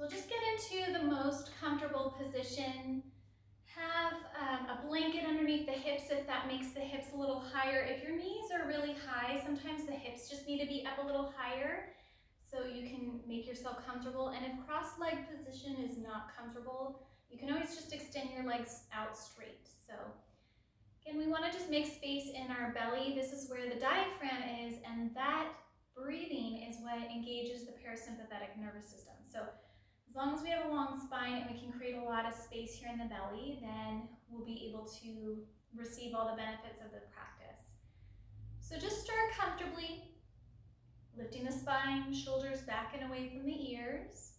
We'll just get into the most comfortable position. Have a blanket underneath the hips if that makes the hips a little higher. If your knees are really high, sometimes the hips just need to be up a little higher so you can make yourself comfortable. And if cross-leg position is not comfortable, you can always just extend your legs out straight. So again, we want to just make space in our belly. This is where the diaphragm is, and that breathing is what engages the parasympathetic nervous system. So as long as we have a long spine and we can create a lot of space here in the belly, then we'll be able to receive all the benefits of the practice. So just start comfortably, lifting the spine, shoulders back and away from the ears.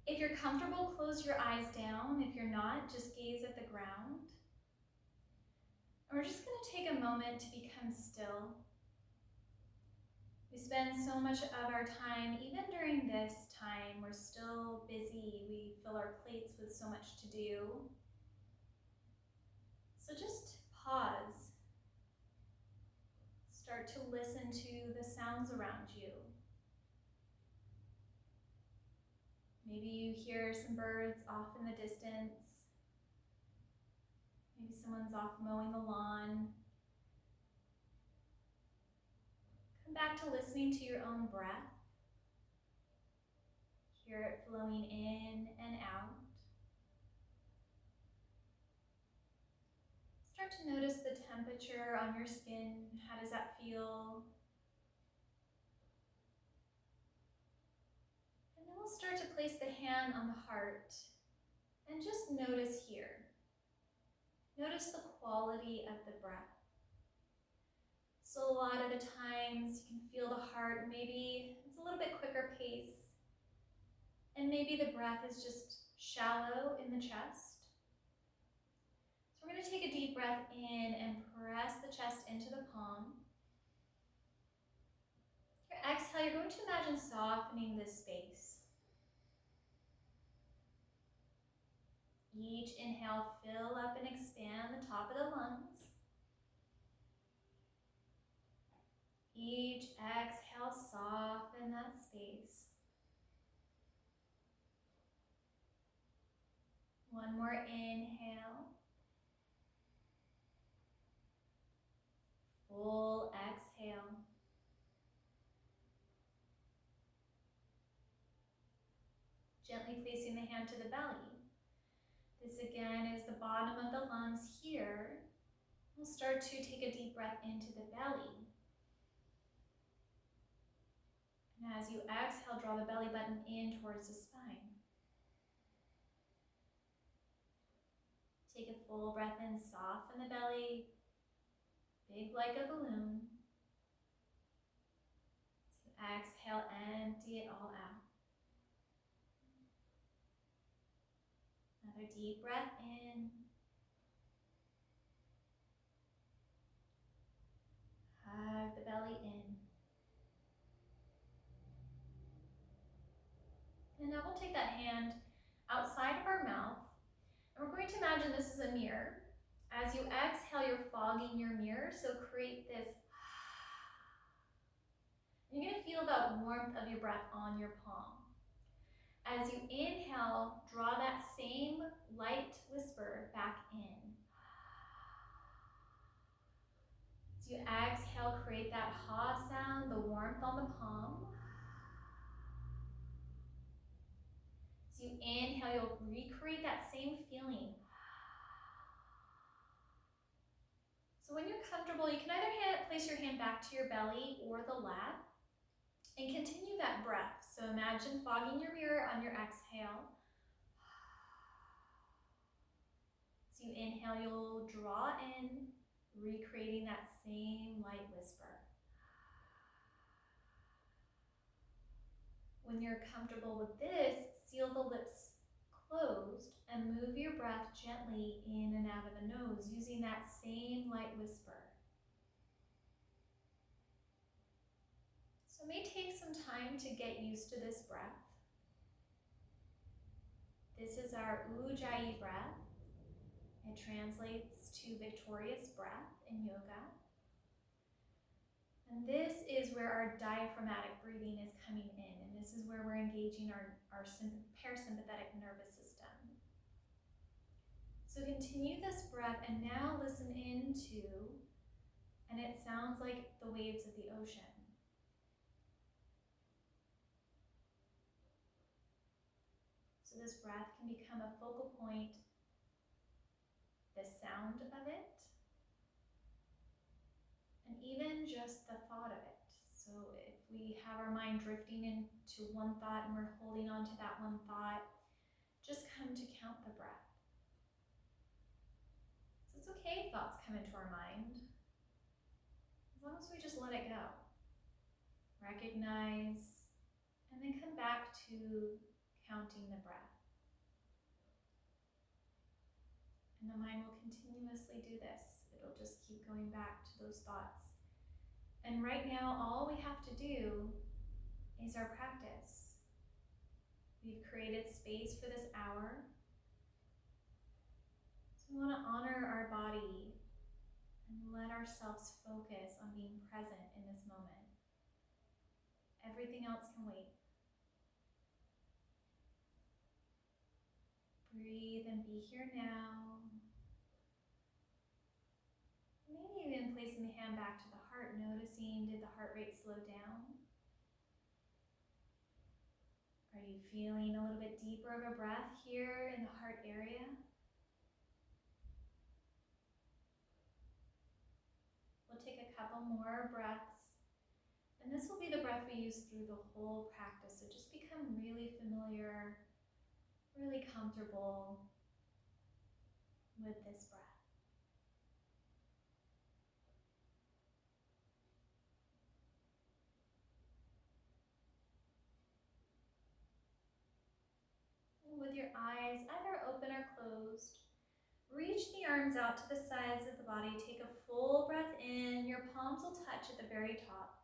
If you're comfortable, close your eyes down. If you're not, just gaze at the ground. And we're just going to take a moment to become still. We spend so much of our time, even during this time, we're still busy. We fill our plates with so much to do. So just pause. Start to listen to the sounds around you. Maybe you hear some birds off in the distance. Maybe someone's off mowing the lawn. Come back to listening to your own breath. Hear it flowing in and out. Start to notice the temperature on your skin. How does that feel? And then we'll start to place the hand on the heart and just notice here. Notice the quality of the breath. So a lot of the times you can feel the heart, maybe it's a little bit quicker pace. And maybe the breath is just shallow in the chest. So we're going to take a deep breath in and press the chest into the palm. Your exhale, you're going to imagine softening this space. Each inhale, fill up and expand the top of the lungs. Each exhale, soften that space. One more inhale. Full exhale. Gently placing the hand to the belly. This again is the bottom of the lungs here. We'll start to take a deep breath into the belly. And as you exhale, draw the belly button in towards the spine. Take a full breath in, soften the belly, big like a balloon. So exhale, empty it all out. Another deep breath in. Hug the belly in. And now we'll take that hand outside of our mouth. And we're going to imagine this is a mirror. As you exhale, you're fogging your mirror, so create this. You're going to feel the warmth of your breath on your palm. As you inhale, draw that same light whisper back in. As you exhale, create that ha sound, the warmth on the palm. As you inhale, you'll recreate that same feeling. So when you're comfortable, you can either place your hand back to your belly or the lap and continue that breath. So imagine fogging your mirror on your exhale. As you inhale, you'll draw in, recreating that same light whisper. When you're comfortable with this, seal the lips closed and move your breath gently in and out of the nose using that same light whisper. So it may take some time to get used to this breath. This is our Ujjayi breath. It translates to victorious breath in yoga. And this is where our diaphragmatic breathing is coming in. And And this is where we're engaging our parasympathetic nervous system. So continue this breath and now listen into, and it sounds like the waves of the ocean. So this breath can become a focal point, the sound of it, and even just the thought of it. So if we have our mind drifting into one thought and we're holding on to that one thought, just come to count the breath. So it's okay if thoughts come into our mind, as long as we just let it go. Recognize, and then come back to counting the breath. And the mind will continuously do this. It'll just keep going back to those thoughts. And right now, all we have to do is our practice. We've created space for this hour. So we want to honor our body and let ourselves focus on being present in this moment. Everything else can wait. Breathe and be here now. Maybe even placing the hand back to the heart, noticing, did the heart rate slow down? Are you feeling a little bit deeper of a breath here in the heart area? We'll take a couple more breaths. And this will be the breath we use through the whole practice. So just become really familiar, really comfortable with this breath. With your eyes either open or closed, reach the arms out to the sides of the body. Take a full breath in. Your palms will touch at the very top.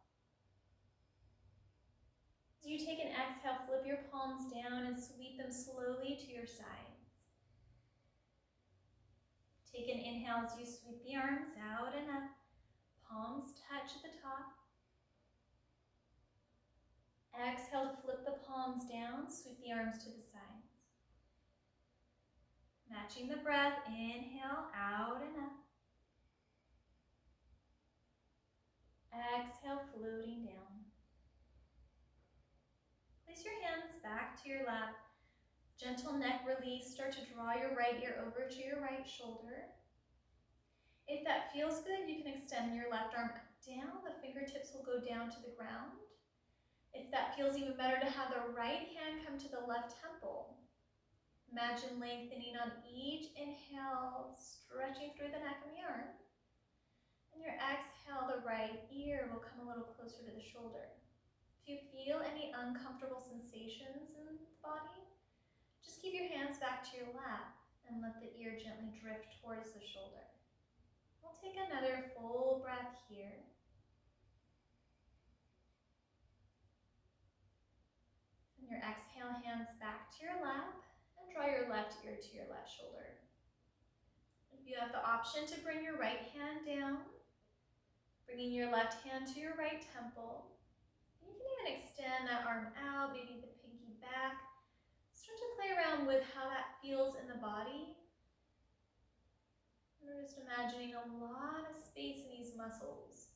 As you take an exhale, flip your palms down and sweep them slowly to your sides. Take an inhale as you sweep the arms out and up. Palms touch at the top. Exhale to flip the palms down, sweep the arms to the sides. Matching the breath, inhale, out and up. Exhale, floating down. Place your hands back to your lap. Gentle neck release. Start to draw your right ear over to your right shoulder. If that feels good, you can extend your left arm down. The fingertips will go down to the ground. If that feels even better, to have the right hand come to the left temple. Imagine lengthening on each inhale, stretching through the neck and the arm. And your exhale, the right ear will come a little closer to the shoulder. If you feel any uncomfortable sensations in the body, just keep your hands back to your lap and let the ear gently drift towards the shoulder. We'll take another full breath here. And your exhale, hands back to your lap. Draw your left ear to your left shoulder. If you have the option to bring your right hand down, bringing your left hand to your right temple. You can even extend that arm out, maybe the pinky back. Start to play around with how that feels in the body. We're just imagining a lot of space in these muscles.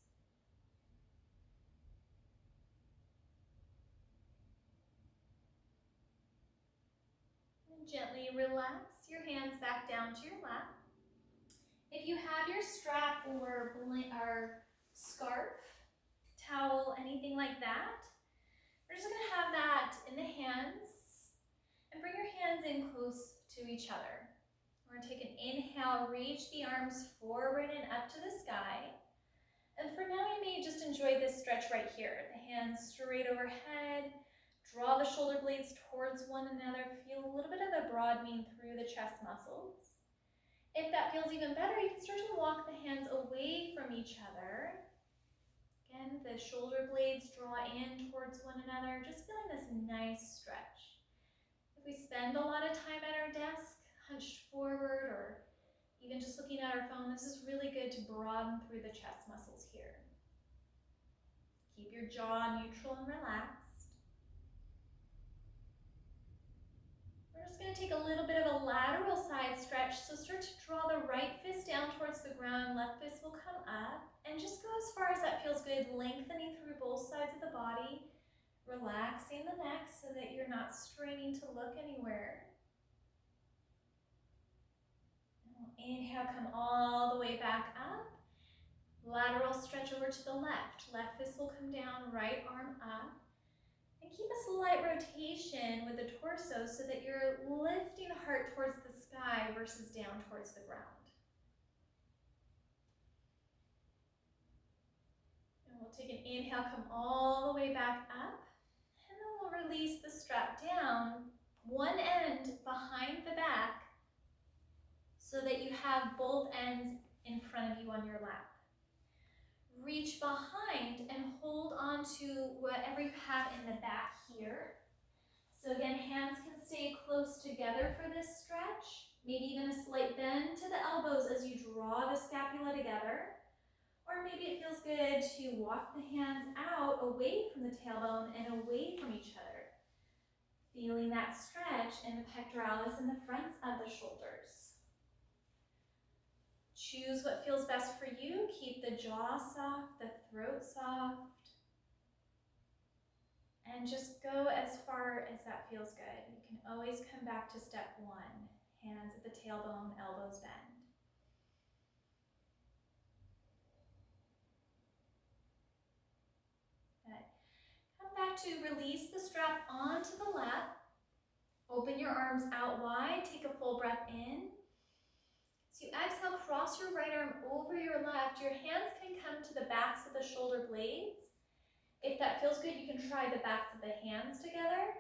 Gently relax your hands back down to your lap. If you have your strap or scarf, towel, anything like that, we're just going to have that in the hands and bring your hands in close to each other. We're going to take an inhale, reach the arms forward and up to the sky. And for now, you may just enjoy this stretch right here. The hands straight overhead. Draw the shoulder blades towards one another. Feel a little bit of a broadening through the chest muscles. If that feels even better, you can start to walk the hands away from each other. Again, the shoulder blades draw in towards one another, just feeling this nice stretch. If we spend a lot of time at our desk, hunched forward, or even just looking at our phone, this is really good to broaden through the chest muscles here. Keep your jaw neutral and relaxed. stretch. So start to draw the right fist down towards the ground, left fist will come up, and just go as far as that feels good, lengthening through both sides of the body, relaxing the neck so that you're not straining to look anywhere. Inhale, come all the way back up. Lateral stretch over to the left. Left fist will come down, right arm up. And keep a slight rotation with the torso so that you're lifting the heart towards the sky versus down towards the ground. And we'll take an inhale, come all the way back up. And then we'll release the strap down, one end behind the back, so that you have both ends in front of you on your lap. Reach behind and hold on to whatever you have in the back here. So again, hands can stay close together for this stretch. Maybe even a slight bend to the elbows as you draw the scapula together. Or maybe it feels good to walk the hands out away from the tailbone and away from each other. Feeling that stretch in the pectoralis and the fronts of the shoulders. Choose what feels best for you. Keep the jaw soft, the throat soft. And just go as far as that feels good. You can always come back to step one. Hands at the tailbone, elbows bend. Good. Come back to release the strap onto the lap. Open your arms out wide. Take a full breath in. So you exhale, cross your right arm over your left. Your hands can come to the backs of the shoulder blades. If that feels good, you can try the backs of the hands together,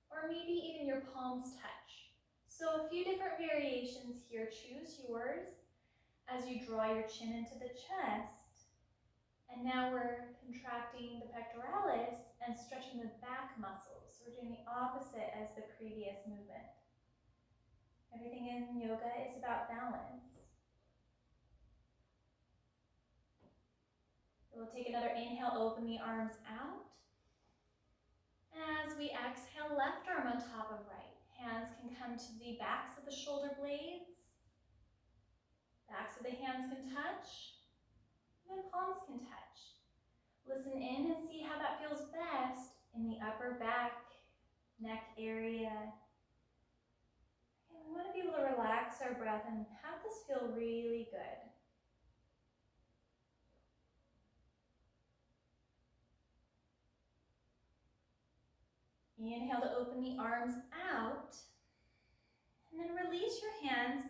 or maybe even your palms touch. So a few different variations here. Choose yours as you draw your chin into the chest. And now we're contracting the pectoralis and stretching the back muscles. So we're doing the opposite as the previous movement. Everything in yoga is about balance. We'll take another inhale, open the arms out. As we exhale, left arm on top of right. Hands can come to the backs of the shoulder blades. Backs of the hands can touch. And then palms can touch. Listen in and see how that feels best in the upper back, neck area. We want to be able to relax our breath and have this feel really good. Inhale to open the arms out. And then release your hands.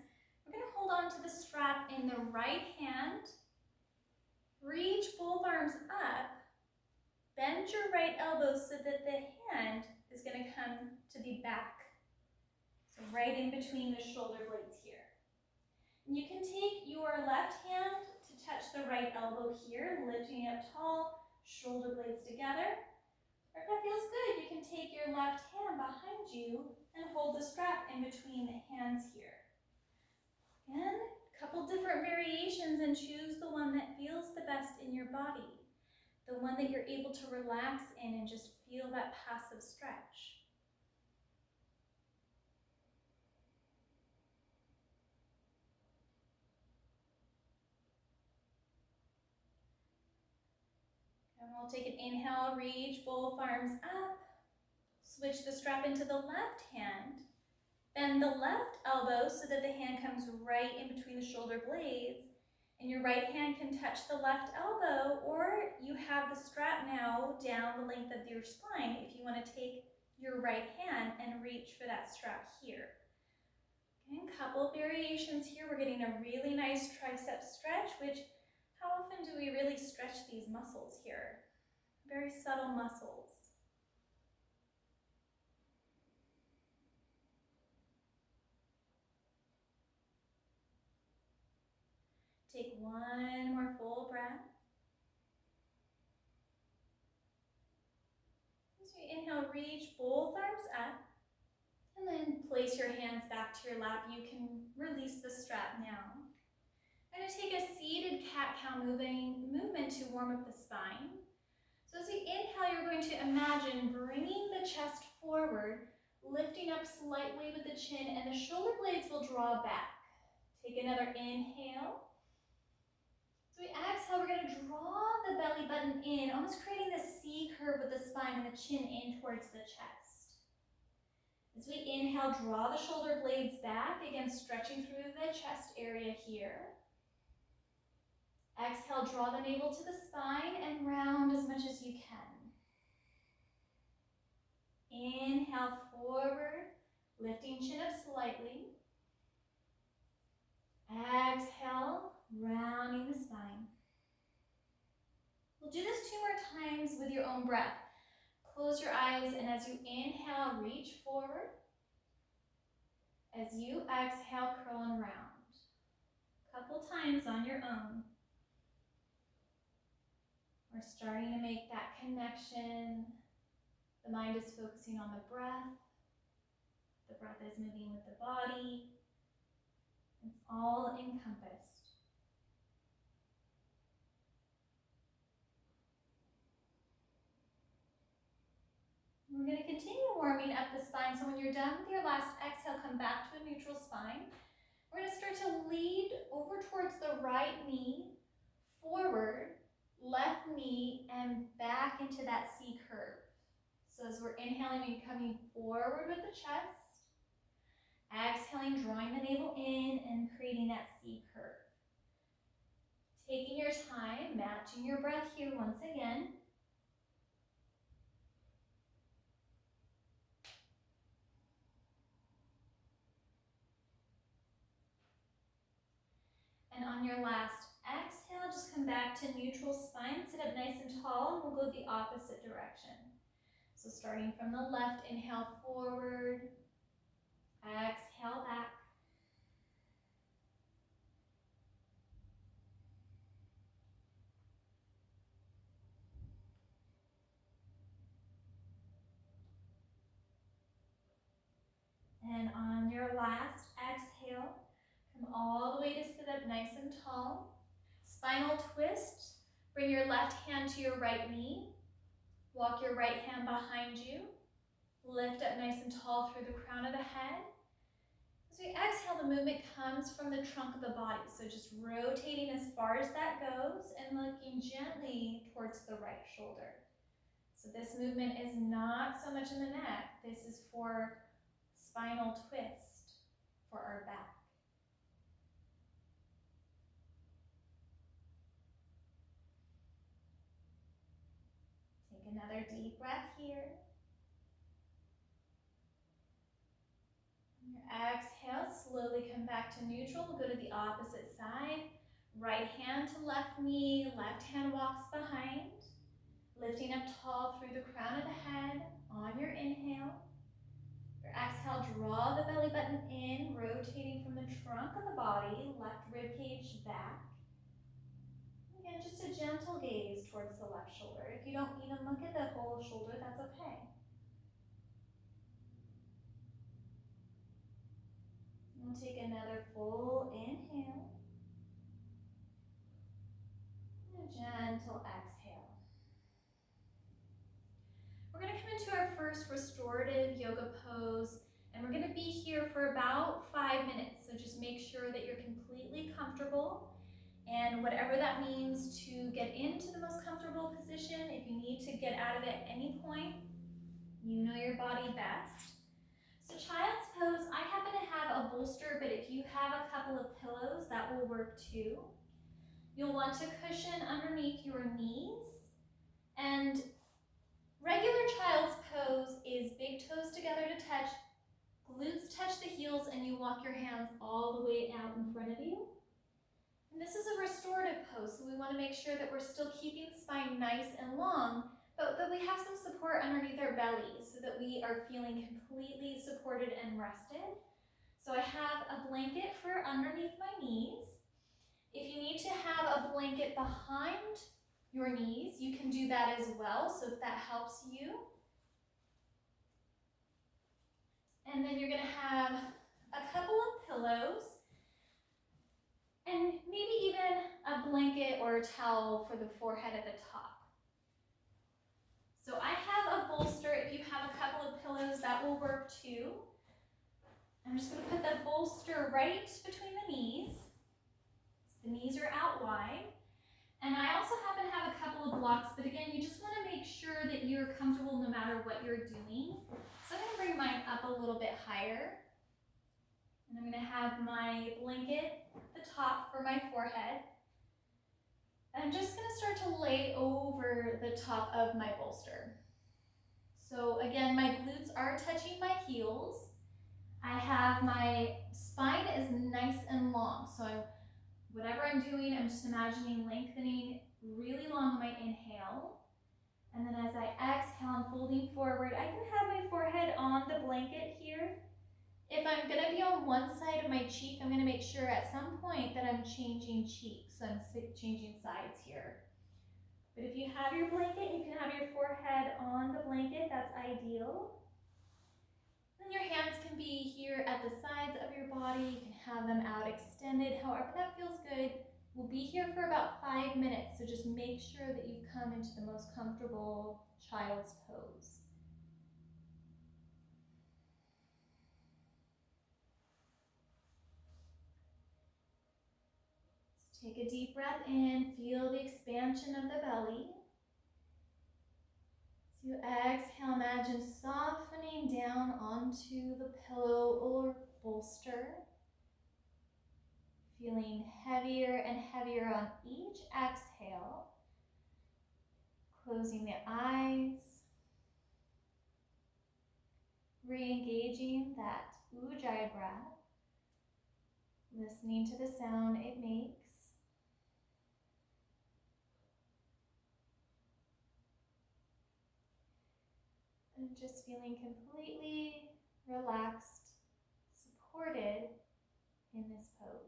We're going to hold on to the strap in the right hand. Reach both arms up. Bend your right elbow so that the hand is going to come to the back. So right in between the shoulder blades here. And you can take your left hand to touch the right elbow here, lifting up tall, shoulder blades together. Or if that feels good, you can take your left hand behind you and hold the strap in between the hands here. Again, a couple different variations, and choose the one that feels the best in your body. The one that you're able to relax in and just feel that passive stretch. And we'll take an inhale, reach both arms up. Switch the strap into the left hand. Bend the left elbow so that the hand comes right in between the shoulder blades. And your right hand can touch the left elbow, or you have the strap now down the length of your spine if you want to take your right hand and reach for that strap here. Okay, a couple variations here. We're getting a really nice tricep stretch, which how often do we really stretch these muscles here? Very subtle muscles. Take one more full breath. As you inhale, reach both arms up. And then place your hands back to your lap. You can release the strap now. I'm going to take a seated cat-cow movement to warm up the spine. So as you inhale, you're going to imagine bringing the chest forward, lifting up slightly with the chin, and the shoulder blades will draw back. Take another inhale. So we exhale, we're going to draw the belly button in, almost creating this C curve with the spine and the chin in towards the chest. As we inhale, draw the shoulder blades back, again stretching through the chest area here. Exhale, draw the navel to the spine and round as much as you can. Inhale forward, lifting chin up slightly. Exhale, rounding the spine. We'll do this 2 more times with your own breath. Close your eyes, and as you inhale, reach forward. As you exhale, curl and round. A couple times on your own. We're starting to make that connection. The mind is focusing on the breath. The breath is moving with the body. It's all encompassed. We're going to continue warming up the spine. So when you're done with your last exhale, come back to a neutral spine. We're going to start to lead over towards the right knee, forward, left knee, and back into that C curve. So as we're inhaling, we're coming forward with the chest. Exhaling, drawing the navel in and creating that C curve. Taking your time, matching your breath here once again. And on your last exhale, just come back to neutral spine, sit up nice and tall, and we'll go the opposite direction. So starting from the left, inhale forward, exhale back. And on your last exhale, come all the way to sit up nice and tall. Spinal twist. Bring your left hand to your right knee. Walk your right hand behind you. Lift up nice and tall through the crown of the head. As we exhale, the movement comes from the trunk of the body. So just rotating as far as that goes and looking gently towards the right shoulder. So this movement is not so much in the neck. This is for spinal twist for our back. Take another deep breath here. On your exhale, slowly come back to neutral. We'll go to the opposite side. Right hand to left knee, left hand walks behind. Lifting up tall through the crown of the head on your inhale. Your exhale, draw the belly button in, rotating from the trunk of the body, left rib cage back. Again, just a gentle gaze towards the left shoulder. If you don't even look at the whole shoulder, that's okay. We'll take another full inhale. And a gentle exhale. We're going to come into our first restorative yoga pose, and we're going to be here for about 5 minutes. So just make sure that you're completely comfortable, and whatever that means to get into the most comfortable position. If you need to get out of it at any point, you know your body best. So child's pose, I happen to have a bolster, but if you have a couple of pillows, that will work too. You'll want to cushion underneath your knees, and regular child's pose is big toes together to touch, glutes touch the heels, and you walk your hands all the way out in front of you. And this is a restorative pose, so we want to make sure that we're still keeping the spine nice and long, but that we have some support underneath our belly so that we are feeling completely supported and rested. So I have a blanket for underneath my knees. If you need to have a blanket behind your knees, you can do that as well, so if that helps you. And then you're going to have a couple of pillows and maybe even a blanket or a towel for the forehead at the top. So I have a bolster. If you have a couple of pillows, that will work too. I'm just going to put the bolster right between the knees. The knees are out wide. And I also happen to have a couple of blocks, but again, you just want to make sure that you're comfortable no matter what you're doing. So I'm going to bring mine up a little bit higher. And I'm going to have my blanket at the top for my forehead. And I'm just going to start to lay over the top of my bolster. So again, my glutes are touching my heels. I have my spine is nice and long. So whatever I'm doing, I'm just imagining lengthening really long on my inhale. And then as I exhale, I'm folding forward. I can have my forehead on the blanket here. If I'm going to be on one side of my cheek, I'm going to make sure at some point that I'm changing cheeks. So I'm changing sides here. But if you have your blanket, you can have your forehead on the blanket. That's ideal. Then your hands can be here at the sides of your body. You can have them out extended, however that feels good. We'll be here for about 5 minutes, so just make sure that you come into the most comfortable child's pose. Take a deep breath in, feel the expansion of the belly. As you exhale, imagine softening down onto the pillow or bolster. Feeling heavier and heavier on each exhale. Closing the eyes. Re-engaging that Ujjayi breath. Listening to the sound it makes. And just feeling completely relaxed, supported in this pose.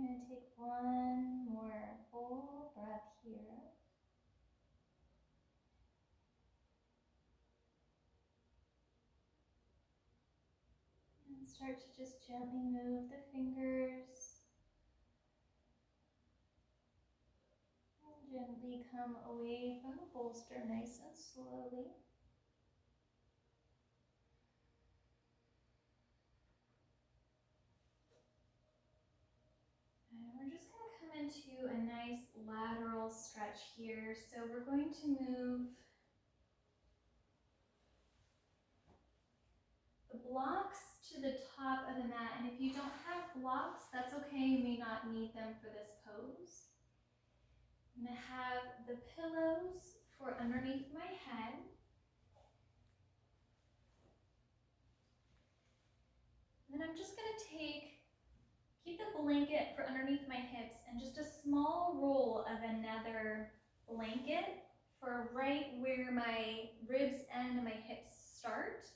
I'm going to take one more full breath here. And start to just gently move the fingers. And gently come away from the bolster nice and slowly. And we're just going to come into a nice lateral stretch here. So we're going to move the blocks to the top of the mat. And if you don't have blocks, that's okay. You may not need them for this pose. I'm going to have the pillows for underneath my head. And then I'm just going to keep the blanket for underneath my hips and just a small roll of another blanket for right where my ribs end and my hips start.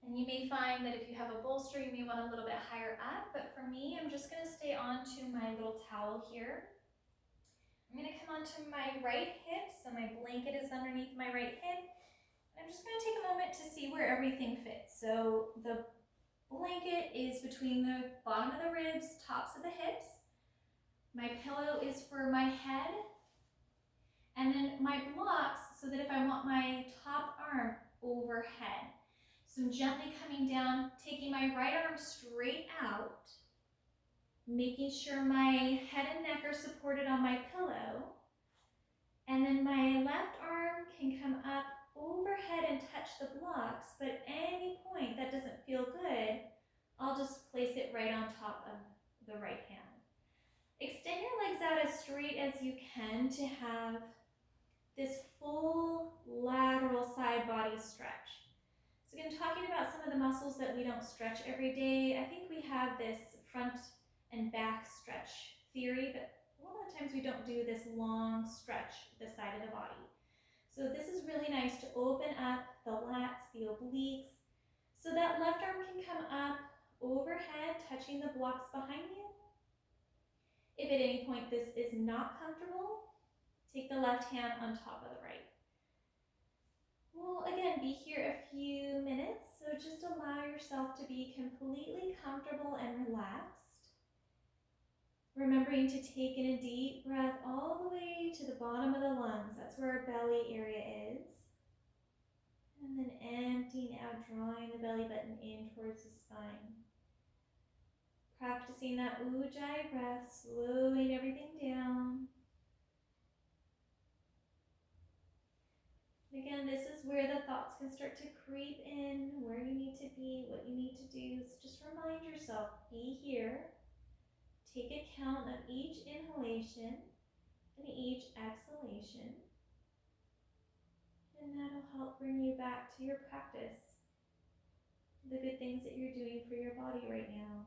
And you may find that if you have a bolster, you may want a little bit higher up, but for me, I'm just going to stay onto my little towel here. I'm going to come onto my right hip, so my blanket is underneath my right hip. I'm just going to take a moment to see where everything fits. So the blanket is between the bottom of the ribs, tops of the hips. My pillow is for my head. And then my blocks, so that if I want my top arm overhead. So I'm gently coming down, taking my right arm straight out, making sure my head and neck are supported on my pillow. And then my left arm can come up overhead and touch the blocks, but at any point that doesn't feel good, I'll just place it right on top of the right hand. Extend your legs out as straight as you can to have this full lateral side body stretch. So again, talking about some of the muscles that we don't stretch every day, I think we have this front and back stretch theory, but a lot of times we don't do this long stretch this side of the body. So this is really nice to open up the lats, the obliques, so that left arm can come up overhead, touching the blocks behind you. If at any point this is not comfortable, take the left hand on top of the right. We'll again be here a few minutes, so just allow yourself to be completely comfortable and relaxed. Remembering to take in a deep breath all the way to the bottom of the lungs. That's where our belly area is. And then emptying out, drawing the belly button in towards the spine. Practicing that Ujjayi breath, slowing everything down. And again, this is where the thoughts can start to creep in, where you need to be, what you need to do. So just remind yourself, be here. Take account of each inhalation and each exhalation. And that'll help bring you back to your practice, the good things that you're doing for your body right now.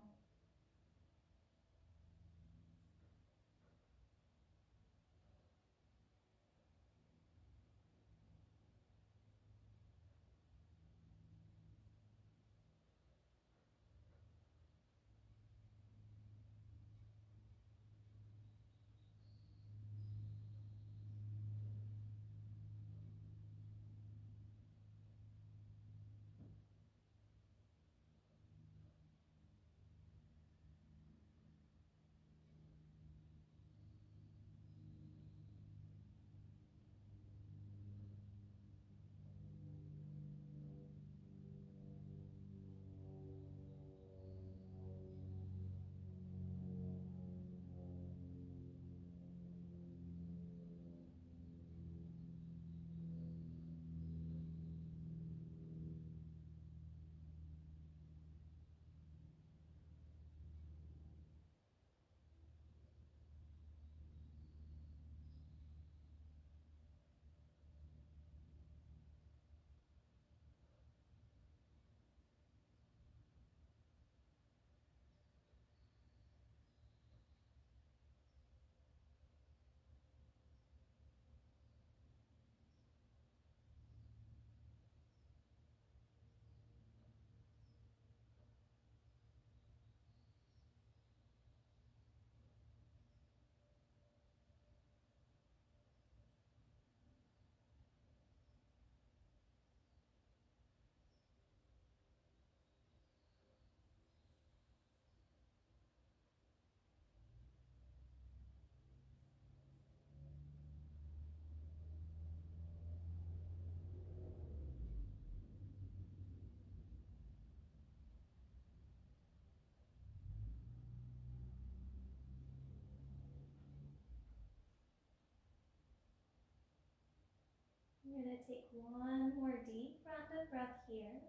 take one more deep round of breath here.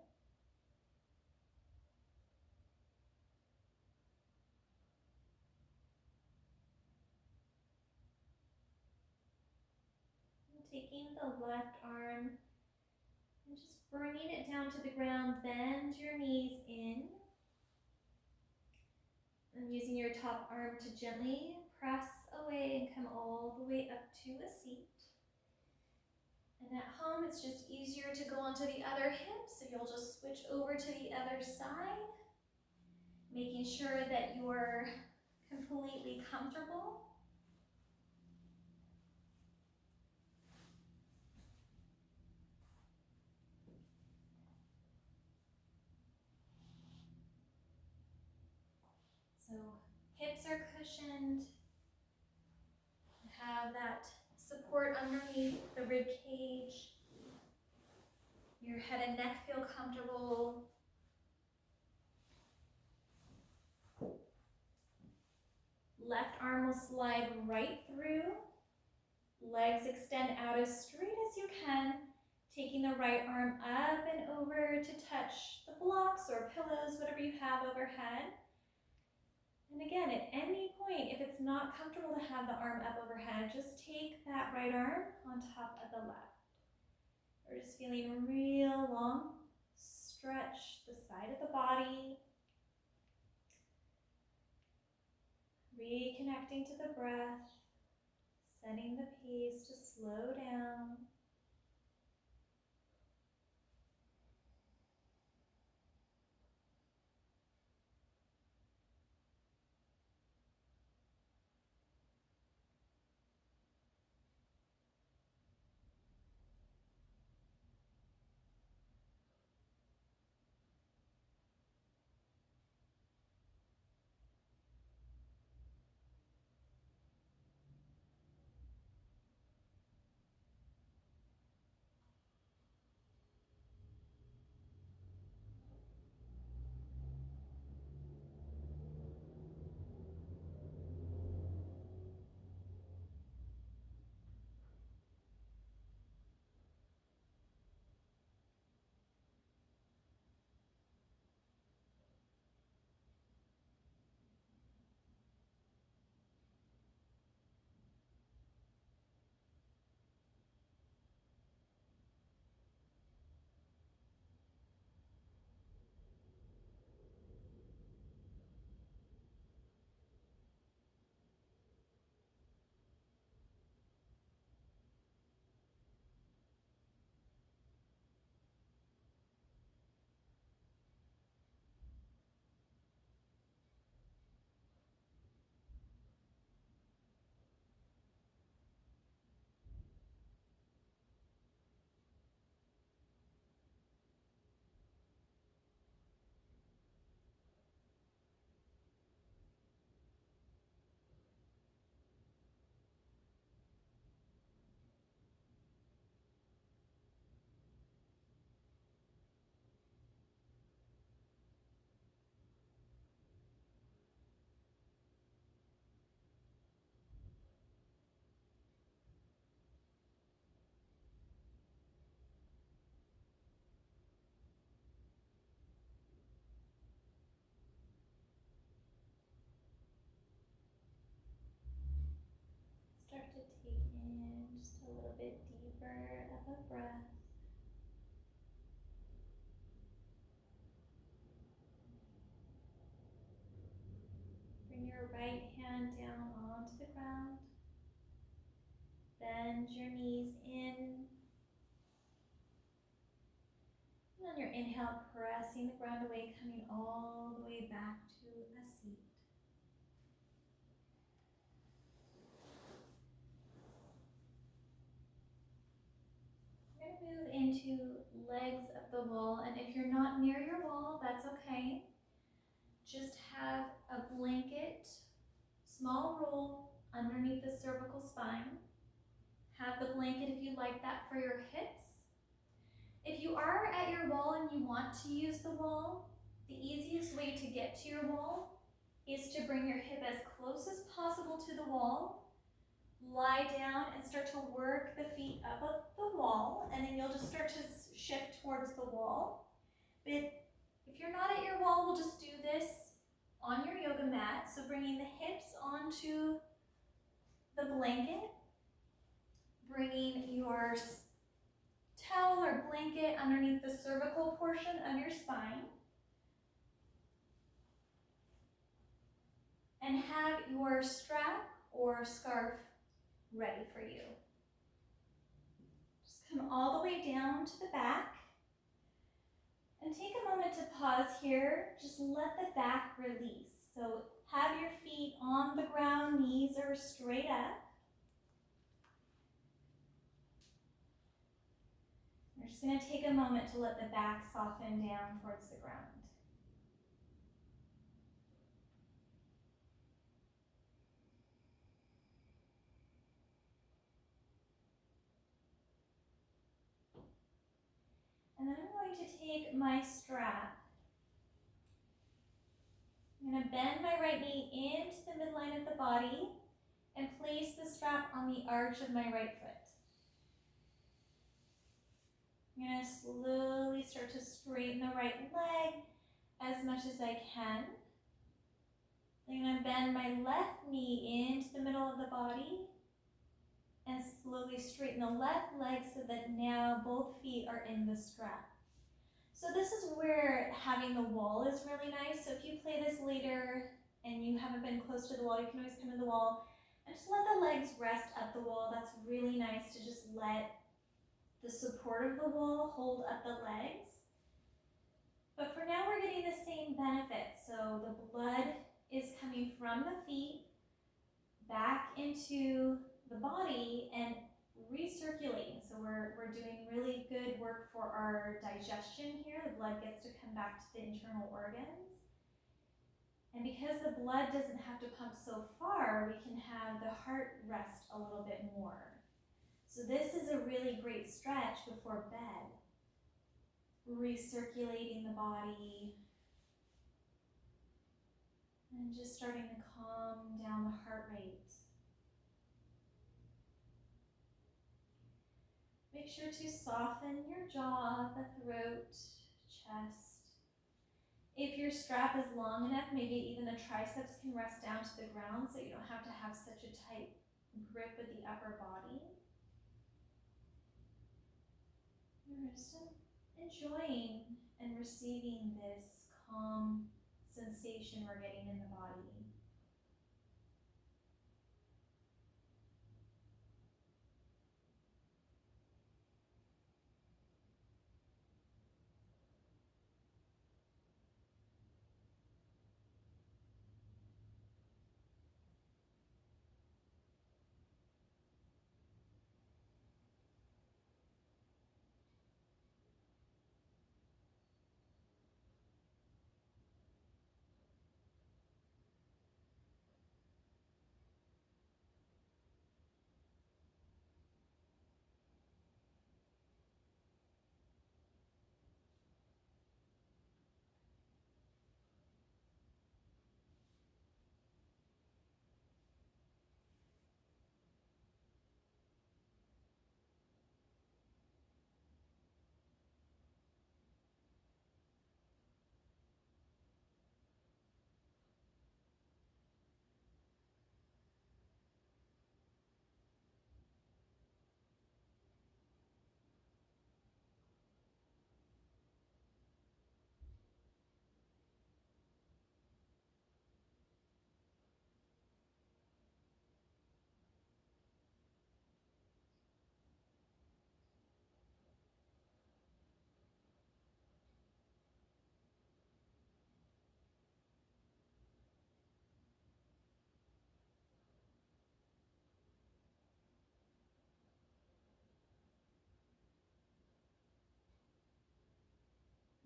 And taking the left arm and just bringing it down to the ground, bend your knees in. And using your top arm to gently press away and come all the way up to a seat. And at home, it's just easier to go onto the other hip, so you'll just switch over to the other side, making sure that you're completely comfortable. So hips are cushioned, have that support underneath the rib cage. Your head and neck feel comfortable. Left arm will slide right through. Legs extend out as straight as you can, taking the right arm up and over to touch the blocks or pillows, whatever you have overhead. And again, at any point, if it's not comfortable to have the arm up overhead, just take that right arm on top of the left. We're just feeling real long. Stretch the side of the body. Reconnecting to the breath. Setting the pace to slow down. Start to take in just a little bit deeper of a breath. Bring your right hand down onto the ground. Bend your knees in. And on your inhale, pressing the ground away, coming all the way back to a seat. We're going to move into legs of the wall, and if you're not near your wall, that's okay. Just have a blanket, small roll underneath the cervical spine. Have the blanket if you like that for your hips. If you are at your wall and you want to use the wall, the easiest way to get to your wall is to bring your hip as close as possible to the wall. Lie down and start to work the feet up the wall, and then you'll start to shift towards the wall. But if you're not at your wall, we'll just do this on your yoga mat. So bringing the hips onto the blanket, bringing your towel or blanket underneath the cervical portion of your spine, and have your strap or scarf ready for you. Just come all the way down to the back and take a moment to pause here. Just let the back release. So have your feet on the ground, knees are straight up. We're just going to take a moment to let the back soften down towards the ground. And then I'm going to take my strap. I'm going to bend my right knee into the midline of the body and place the strap on the arch of my right foot. I'm going to slowly start to straighten the right leg as much as I can. I'm going to bend my left knee into the middle of the body and slowly straighten the left leg so that now both feet are in the strap. So this is where having the wall is really nice. So if you play this later and you haven't been close to the wall, you can always come to the wall and just let the legs rest at the wall. That's really nice to just let the support of the wall hold up the legs. But for now, we're getting the same benefit. So the blood is coming from the feet back into the body and recirculating. So we're doing really good work for our digestion here. The blood gets to come back to the internal organs. And because the blood doesn't have to pump so far, we can have the heart rest a little bit more. So this is a really great stretch before bed. Recirculating the body and just starting to calm down the heart rate. Make sure to soften your jaw, the throat, chest. If your strap is long enough, maybe even the triceps can rest down to the ground so you don't have to have such a tight grip with the upper body. You're just enjoying and receiving this calm sensation we're getting in the body.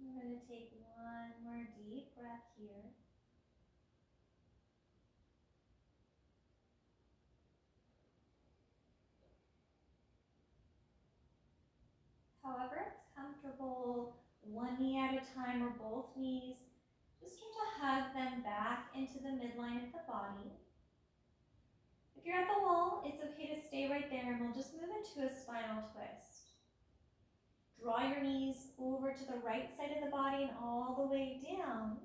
We're going to take one more deep breath here. However it's comfortable, one knee at a time or both knees, just start to hug them back into the midline of the body. If you're at the wall, it's okay to stay right there and we'll just move into a spinal twist. Draw your knees over to the right side of the body and all the way down.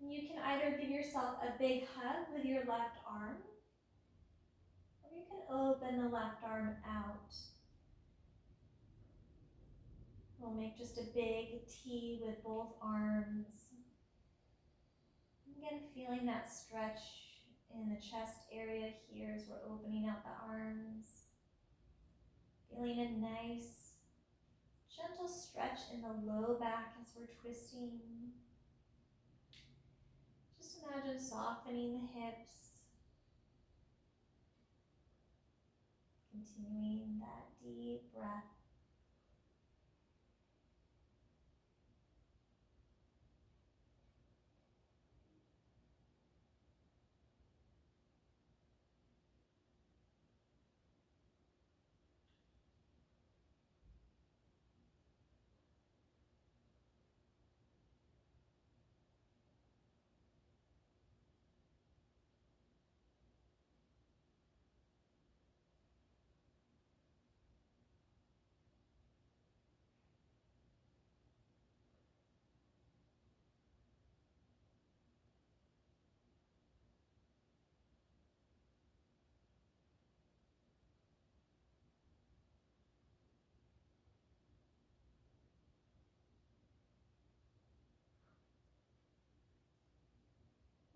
And you can either give yourself a big hug with your left arm, or you can open the left arm out. We'll make just a big T with both arms. Again, feeling that stretch in the chest area here as we're opening out the arms. Feeling a nice, gentle stretch in the low back as we're twisting. Just imagine softening the hips. Continuing that deep breath.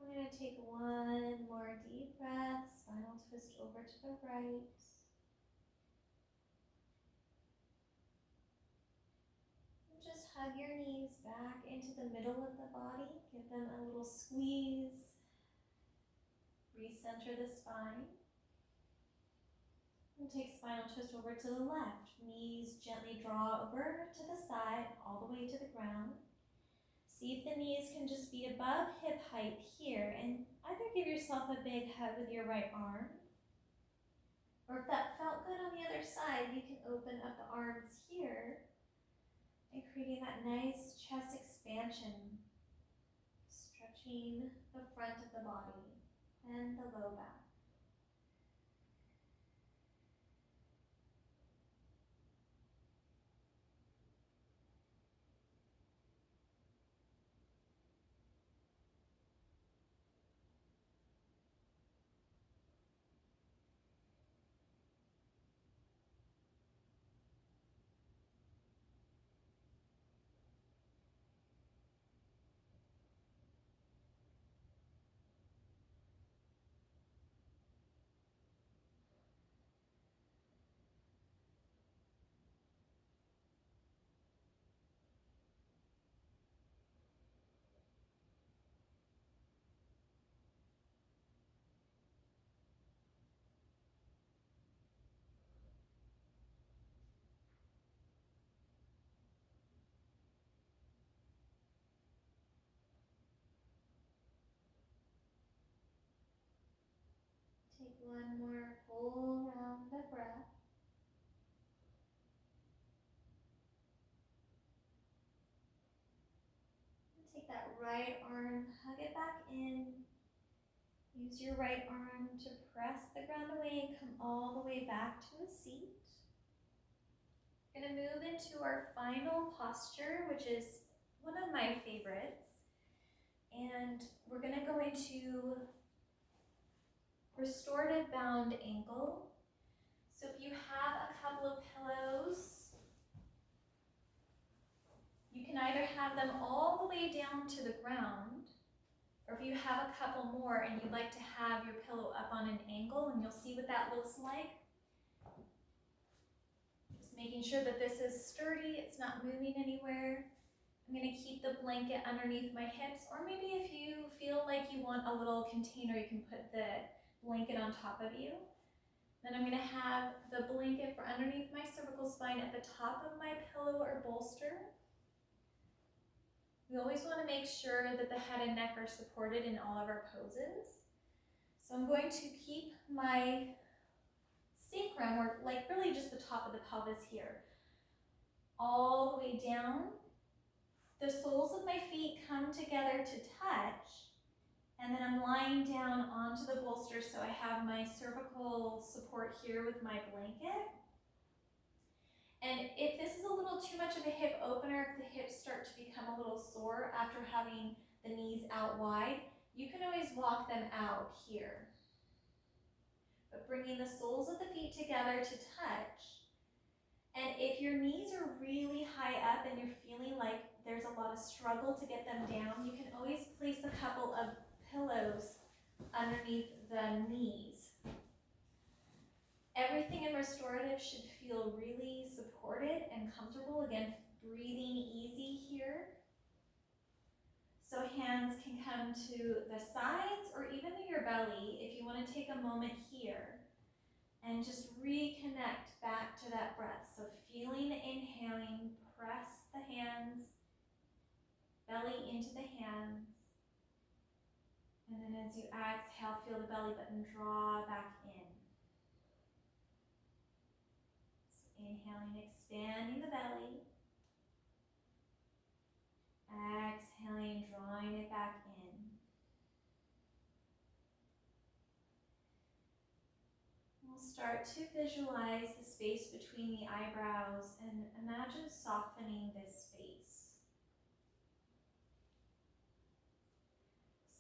We're going to take one more deep breath, spinal twist over to the right. And just hug your knees back into the middle of the body. Give them a little squeeze. Recenter the spine. And take spinal twist over to the left. Knees gently draw over to the side, all the way to the ground. See if the knees can just be above hip height here, and either give yourself a big hug with your right arm, or if that felt good on the other side, you can open up the arms here and creating that nice chest expansion, stretching the front of the body and the low back. Take one more full round of breath. And take that right arm, hug it back in. Use your right arm to press the ground away and come all the way back to a seat. We're going to move into our final posture, which is one of my favorites. And we're going to go into restorative bound ankle. So if you have a couple of pillows, you can either have them all the way down to the ground, or if you have a couple more and you'd like to have your pillow up on an angle, and you'll see what that looks like. Just making sure that this is sturdy, it's not moving anywhere. I'm going to keep the blanket underneath my hips, or maybe if you feel like you want a little container, you can put the blanket on top of you. Then I'm going to have the blanket for underneath my cervical spine at the top of my pillow or bolster. We always want to make sure that the head and neck are supported in all of our poses. So I'm going to keep my sacrum, or like really just the top of the pelvis here, all the way down. The soles of my feet come together to touch, and then I'm lying down onto the bolster so I have my cervical support here with my blanket. And too much of a hip opener, if the hips start to become a little sore after having the knees out wide, you can always walk them out here. But bringing the soles of the feet together to touch. And if your knees are really high up and you're feeling like there's a lot of struggle to get them down, you can always place a couple of pillows underneath the knees. Everything in restorative should feel really supported and comfortable. Again, breathing easy here. So hands can come to the sides or even to your belly if you want to take a moment here and just reconnect back to that breath. So feeling, inhaling, press the hands, belly into the hands. And then as you exhale, feel the belly button draw back in. So inhaling, expanding the belly. Exhaling, drawing it back in. We'll start to visualize the space between the eyebrows and imagine softening this space.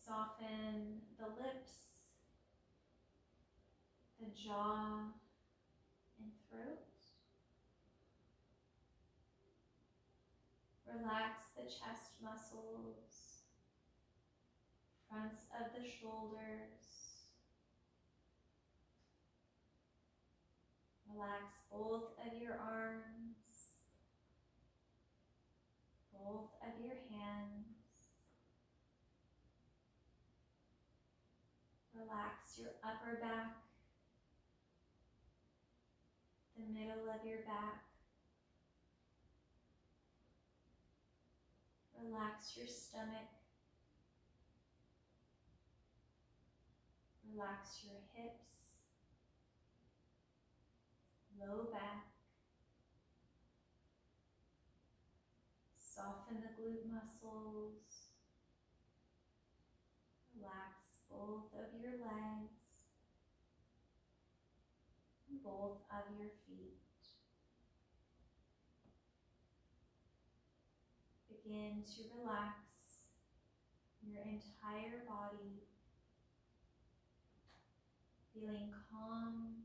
Soften the lips, the jaw, and throat. Relax the chest muscles, fronts of the shoulders. Relax both of your arms, both of your hands. Relax your upper back, the middle of your back. Relax your stomach. Relax your hips, low back. Soften the glute muscles. Relax both of your legs, both of your feet. Begin to relax your entire body, feeling calm,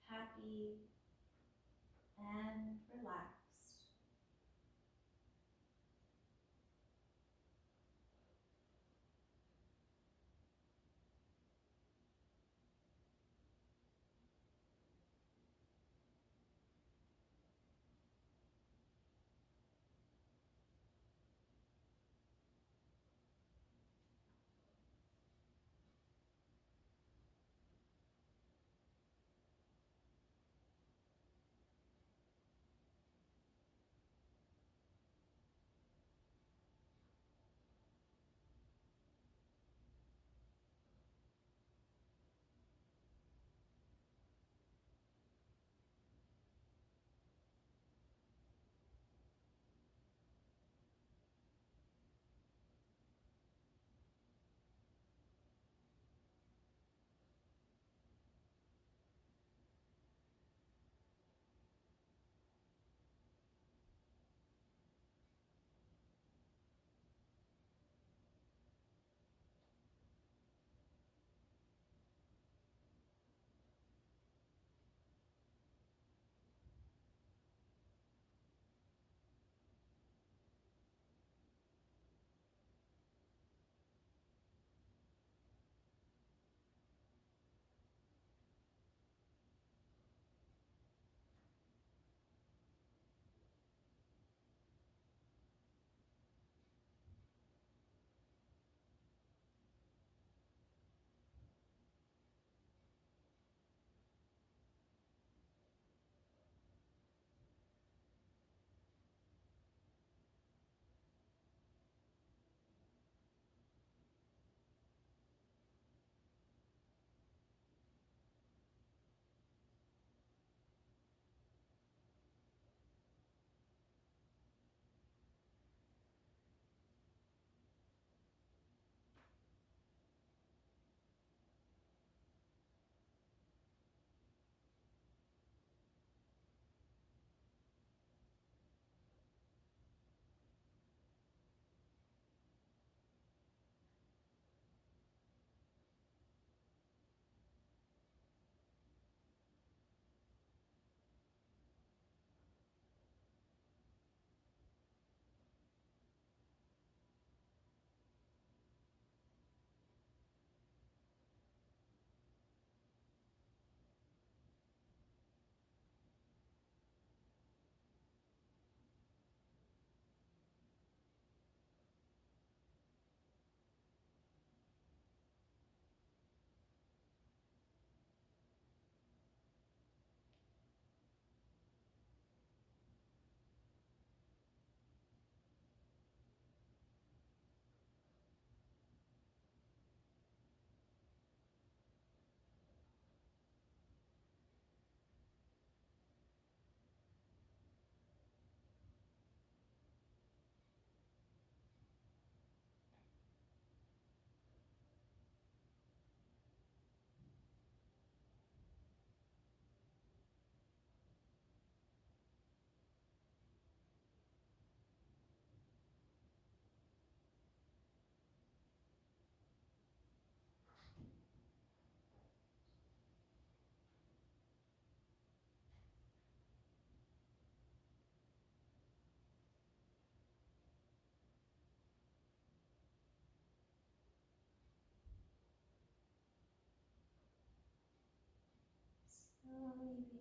happy, and relaxed.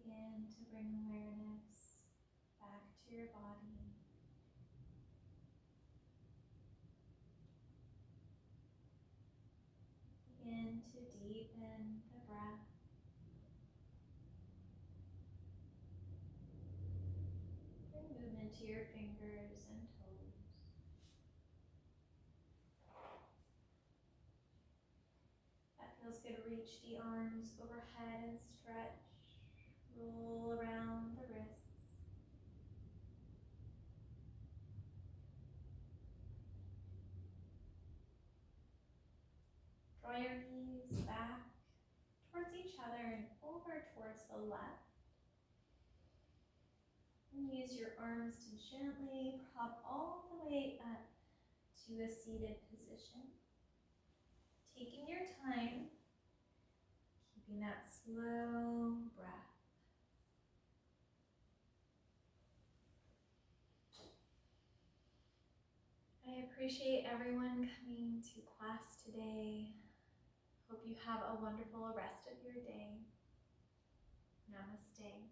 Begin to bring awareness back to your body. Begin to deepen the breath. Bring movement to your fingers and toes. That feels good. Reach the arms overhead and stretch. Roll around the wrists. Draw your knees back towards each other and over towards the left. And use your arms to gently prop all the way up to a seated position. Taking your time, keeping that slow breath. I appreciate everyone coming to class today. Hope you have a wonderful rest of your day. Namaste.